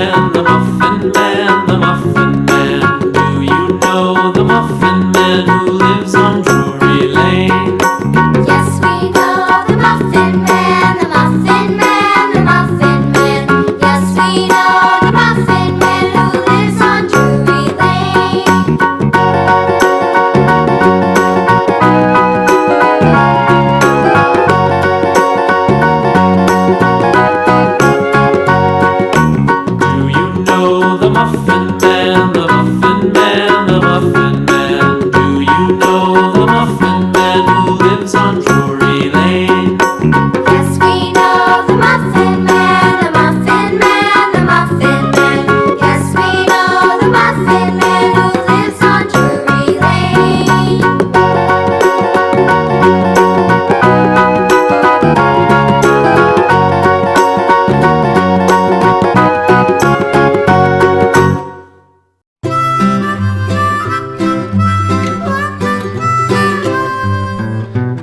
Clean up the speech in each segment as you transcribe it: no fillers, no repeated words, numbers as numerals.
Man, the Muffin Man, the Muffin Man. Do you know the Muffin Man who lives on Drury Lane? Yes, we know the Muffin Man, the Muffin Man, the Muffin Man. Yes, we know the Muffin Man who lives on Drury Lane. Do you know the Muffin Man, the Muffin Man, the Muffin Man? Do you know the Muffin Man who lives on Drury Lane? Yes, we know the Muffin Man, the Muffin Man, the Muffin Man. Yes, we know the Muffin Man who lives on Drury Lane.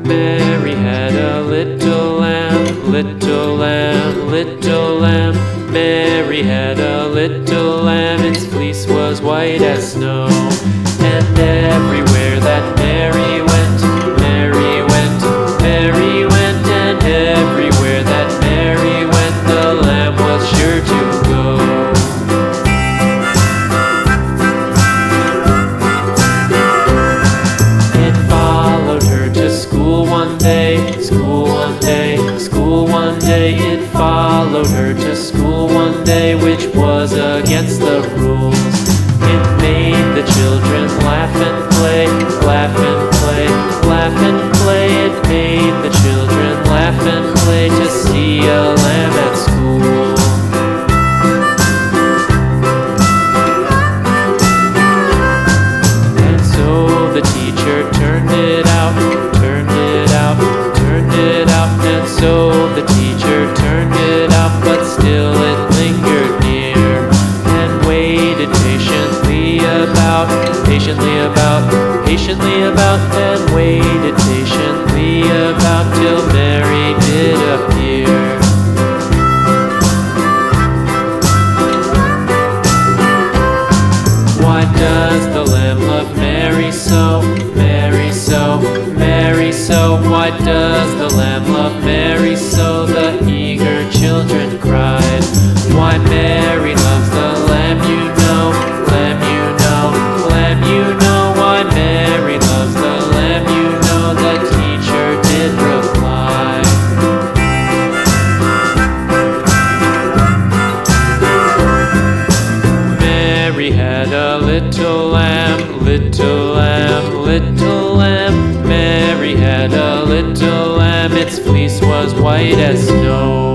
Mary had a little lamb, little lamb, little lamb. Mary had a little lamb, its fleece was white as snow. And everywhere that Mary went, Mary went, Mary went. And everywhere that Mary went, the lamb was sure to go. It followed her to school one day, school one day, school one day. It followed her to school one day, which was against the rules. It made the children laugh and play, laugh and play, laugh and play. It made the children laugh and play to see a lamb at school. And so the teacher turned it out, turned it out, turned it out. And so the teacher turned it out, but still it lingered near and waited patiently about, patiently about, patiently about, and waited patiently about till Mary did appear. Why does the lamb love Mary so, Mary so, Mary so? Why does the lamb love Mary so? The eager children cried. Why Mary loves the lamb, you know, lamb, you know, lamb, you know. Why Mary loves the lamb, you know, the teacher did reply. Mary had a little lamb, little lamb, little lamb. Mary had a little lamb, its fleece was white as snow.